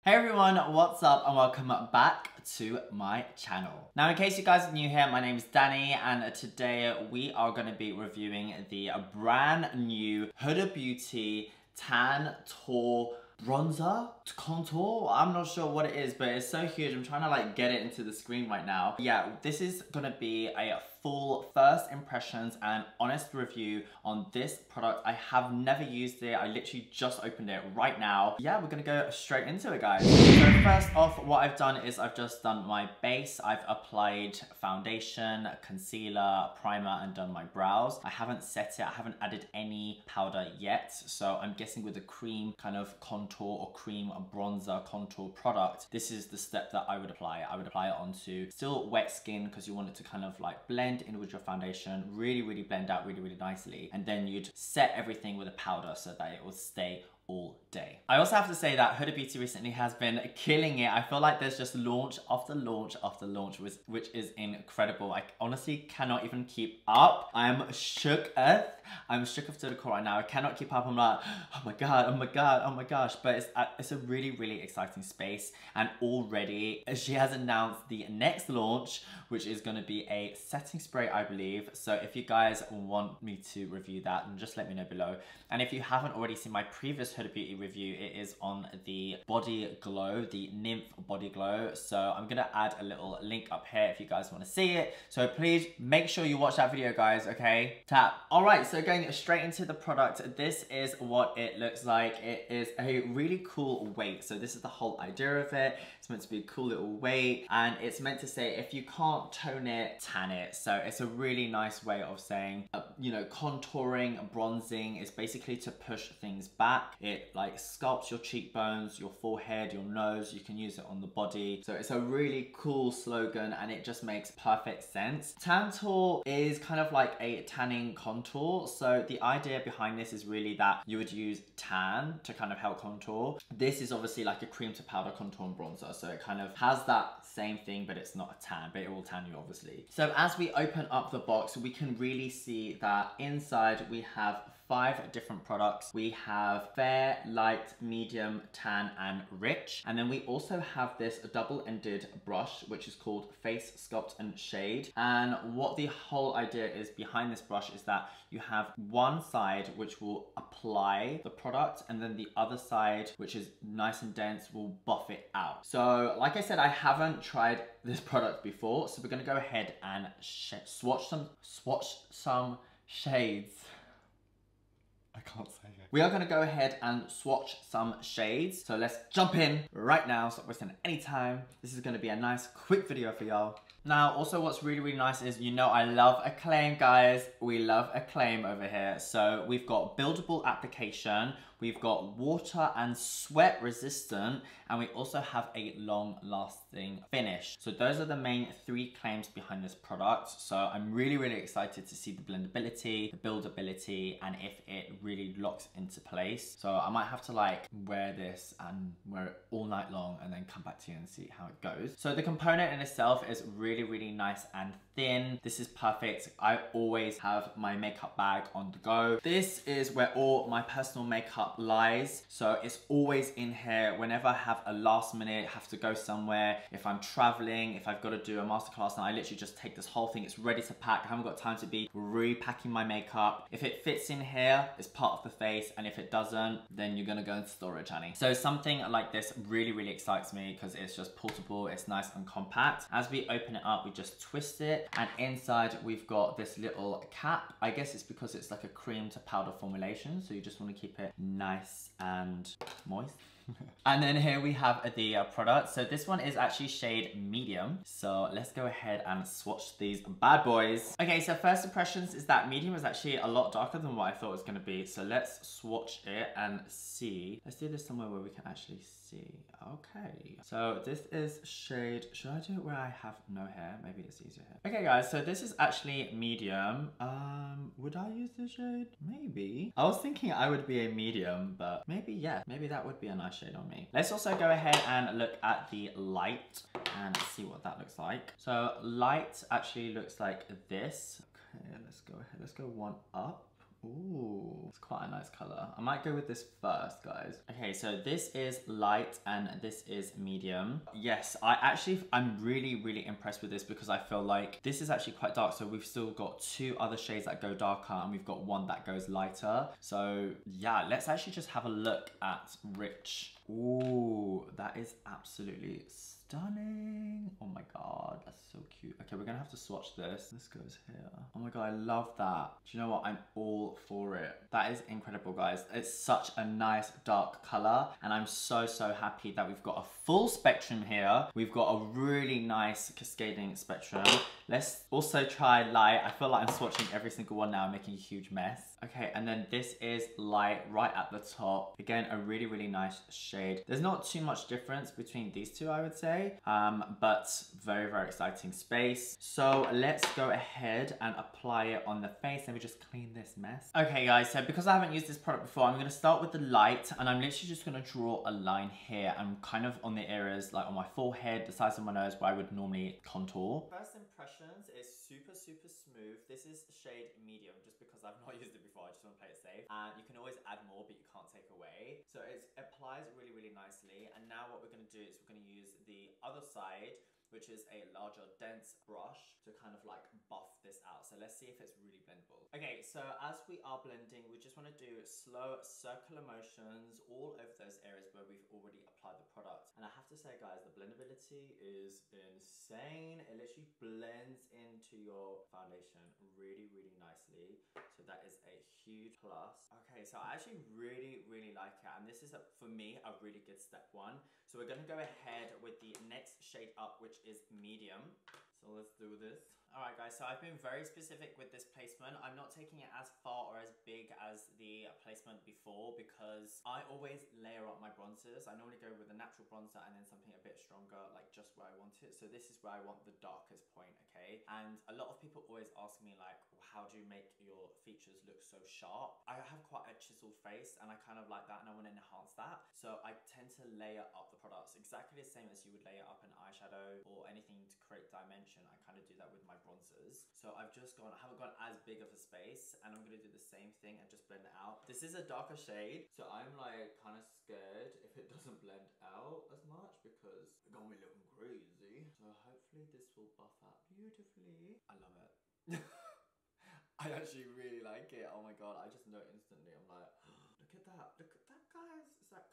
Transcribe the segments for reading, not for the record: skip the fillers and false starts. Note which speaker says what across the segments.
Speaker 1: Hey everyone, what's up and welcome back to my channel. Now in case you guys are new here, my name is Danny and today we are going to be reviewing the brand new Huda Beauty Tantour bronzer contour. I'm not sure what it is, but it's so huge. I'm trying to like get it into the screen right now. Yeah, this is gonna be a full first impressions and honest review on this product. I have never used it. I literally just opened it right now. Yeah, we're gonna go straight into it, guys. So first off, what I've done is I've just done my base. I've applied foundation, concealer, primer, and done my brows. I haven't set it. I haven't added any powder yet. So I'm guessing with a cream kind of contour or cream bronzer contour product, this is the step that I would apply. I would apply it onto still wet skin because you want it to kind of like blend in with your foundation, really blend out really nicely, and then you'd set everything with a powder so that it will stay all day. I also have to say that Huda Beauty recently has been killing it. I feel like there's just launch after launch after launch, which is incredible. I honestly cannot even keep up. I'm shook to the core right now. I cannot keep up. I'm like, oh my god, oh my god, oh my gosh. But it's a really exciting space, and already she has announced the next launch, which is going to be a setting spray, I believe. So if you guys want me to review that, then just let me know below. And if you haven't already seen my previous Huda Beauty review, it is on the Body Glow, the N.Y.M.P.H Body Glow. So I'm gonna add a little link up here if you guys want to see it. So please make sure you watch that video, guys, okay? Tap. All right, so going straight into the product, this is what it looks like. It is a really cool weight. So this is the whole idea of it. It's meant to be a cool little weight, and it's meant to say if you can't tone it, tan it. So it's a really nice way of saying, you know, contouring, bronzing is basically to push things back. It like sculpts your cheekbones, your forehead, your nose. You can use it on the body. So it's a really cool slogan and it just makes perfect sense. Tantour is kind of like a tanning contour. So the idea behind this is really that you would use tan to kind of help contour. This is obviously like a cream to powder contour and bronzer. So it kind of has that same thing, but it's not a tan, but it will tan you obviously. So as we open up the box, we can really see that inside we have 5 different products. We have fair, light, medium, tan, and rich. And then we also have this double-ended brush, which is called Face Sculpt and Shade. And what the whole idea is behind this brush is that you have one side which will apply the product, and then the other side, which is nice and dense, will buff it out. So like I said, I haven't tried this product before, so we're gonna go ahead and swatch some shades. I can't say it. We are going to go ahead and swatch some shades. So let's jump in right now. Stop wasting any time. This is going to be a nice quick video for y'all. Now, also what's really nice is, you know, I love Acclaim, guys. We love Acclaim over here. So we've got buildable application. We've got water and sweat resistant, and we also have a long lasting finish. So those are the main 3 claims behind this product. So I'm really excited to see the blendability, the buildability, and if it really locks into place. So I might have to like wear this and wear it all night long and then come back to you and see how it goes. So the component in itself is really nice and thin. This is perfect. I always have my makeup bag on the go. This is where all my personal makeup lies. So it's always in here whenever I have a last minute, have to go somewhere, if I'm traveling, if I've got to do a masterclass, and I literally just take this whole thing. It's ready to pack. I haven't got time to be repacking my makeup. If it fits in here, it's part of the face, and if it doesn't, then you're gonna go into storage, honey. So something like this really excites me because it's just portable, it's nice and compact. As we open it up, we just twist it, and inside we've got this little cap. I guess it's because it's like a cream to powder formulation, so you just want to keep it nice and moist. And then here we have the product. So this one is actually shade medium. So let's go ahead and swatch these bad boys. Okay, so first impressions is that medium is actually a lot darker than what I thought it was going to be. So let's swatch it and see. Let's do this somewhere where we can actually see. Okay, so this is shade, should I do it where I have no hair? Maybe it's easier here. Okay guys, so this is actually medium. Would I use this shade? Maybe. I was thinking I would be a medium, but maybe, yeah, maybe that would be a nice shade on me. Let's also go ahead and look at the light and see what that looks like. So light actually looks like this. Okay, let's go ahead, let's go one up. Ooh, it's quite a nice color. I might go with this first, guys. Okay, so this is light and this is medium. Yes, I'm really impressed with this because I feel like this is actually quite dark. So we've still got two other shades that go darker and we've got one that goes lighter. So yeah, let's actually just have a look at Rich. Ooh, that is absolutely stunning. Oh my god, that's so cute. Okay, we're gonna have to swatch this. This goes here. Oh my god, I love that. Do you know what? I'm all for it. That is incredible, guys. It's such a nice dark color and I'm so happy that we've got a full spectrum here. We've got a really nice cascading spectrum. Let's also try light. I feel like I'm swatching every single one now, making a huge mess. Okay, and then this is light right at the top. Again, a really nice shade. There's not too much difference between these two, I would say, but very exciting space. So let's go ahead and apply it on the face. Let me just clean this mess. Okay, guys, so because I haven't used this product before, I'm gonna start with the light, and I'm literally just gonna draw a line here. I'm kind of on the areas like on my forehead, the sides of my nose where I would normally contour. First impressions is super smooth. This is shade medium, just because I've not used it before. I just want to play it safe. And you can always add more, but you can't take away. So it applies really nicely. And now what we're going to do is we're going to use the other side, which is a larger dense brush to kind of like buff this out. So let's see if it's really blendable. Okay, so as we are blending, we just want to do slow circular motions all over those areas where we've already applied the product. And I have to say, guys, the blendability is insane. It literally blends into your foundation really nicely. So that is a huge plus. Okay, so I actually really like it. And this is, for me, a really good step one. So we're going to go ahead with the next shade up, which is medium. So let's do this. Alright guys, so I've been very specific with this placement. I'm not taking it as far or as big as the placement before because I always layer up my bronzers. I normally go with a natural bronzer and then something a bit stronger, like just where I want it. So this is where I want the darkest point, okay? And a lot of people always ask me like, well, how do you make your features look so sharp? I have quite a chiseled face and I kind of like that and I want to enhance that. So I tend to layer up the products exactly the same as you would layer up an eyeshadow or anything to create dimension. I kind of do that with my bronzers. So I haven't gone as big of a space and I'm going to do the same thing and just blend it out. This is a darker shade, so I'm like kind of scared if it doesn't blend out as much because it's going to be looking crazy. So hopefully this will buff out beautifully. I love it. I actually really like it. Oh my god, I just know instantly. I'm like, look at that. Look at that, guys. It's like,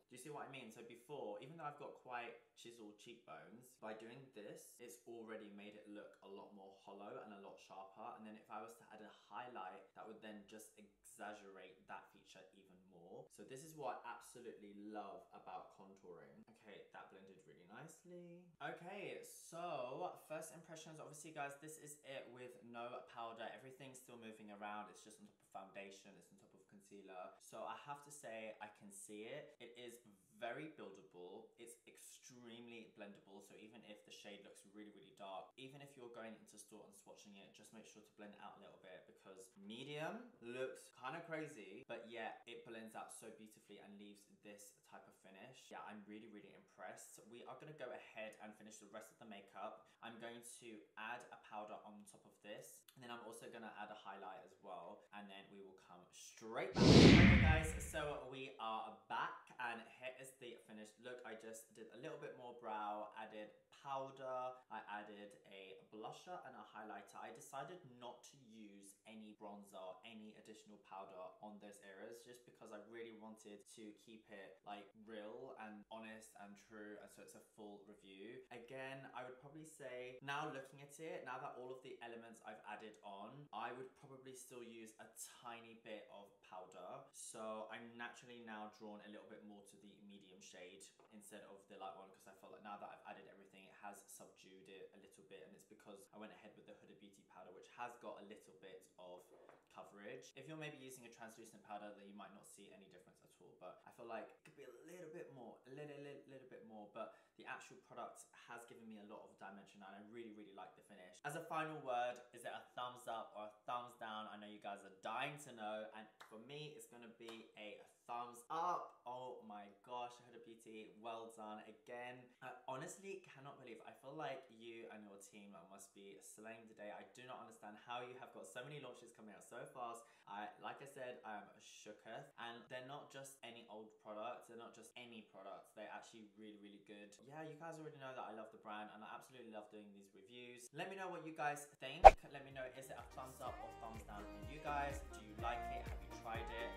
Speaker 1: do you see what I mean? So before, even though I've got quite chiseled cheekbones, by doing this, it's already made it look a lot more hollow and a lot sharper. And then if I was to add a highlight, that would then just exaggerate that feature even more. So this is what I absolutely love about contouring. Okay, that blended really nicely. Okay, so first impressions, obviously guys, this is it with no powder. Everything's still moving around. It's just on top of foundation, it's on top of concealer. So I have to say I can see it. It is very buildable. It's extremely blendable. So even if the shade looks really dark, even if you're going into store and swatching it, just make sure to blend it out a little bit because medium looks kind of crazy, but yet it blends out so beautifully and leaves this type of finish. Yeah, I'm really impressed. We are going to go ahead and finish the rest of the makeup. I'm going to add a powder on top of this, and then I'm also going to add a highlight as well, and then we will come straight back. Okay guys, so we are back and here is the finished look. I just did a little bit more brow, added powder, I added a blusher and a highlighter. I decided not to use any bronzer, any additional powder on those areas just because I really wanted to keep it like real and honest and true, and so it's a full review. Again, I would probably say now looking at it, now that all of the elements I've added on, I would probably still use a tiny bit of powder. So I'm naturally now drawn a little bit more to the medium shade instead of the light one because I felt like now that I've added everything, it has subdued it a little bit, and it's because I went ahead with the Huda Beauty powder, which has got a little bit of coverage. If you're maybe using a translucent powder, then you might not see any difference at all, but I feel like it could be a little bit more, a little bit more, but the actual product has given me a lot of dimension and I really like the finish. As a final word, is it a thumbs up or a thumbs down? I know you guys are dying to know, and for me it's gonna be a thumbs up. Oh my gosh, Huda Beauty, well done. Again, I honestly honestly cannot believe, I feel like you and your team must be slaying today. I do not understand how you have got so many launches coming out so fast. Like I said, I am shooketh, and they're not just any old products, they're not just any products, they're actually really good. Yeah, you guys already know that I love the brand and I absolutely love doing these reviews. Let me know what you guys think. Let me know, is it a thumbs up or thumbs down for you guys? Do you like it? Have you tried it?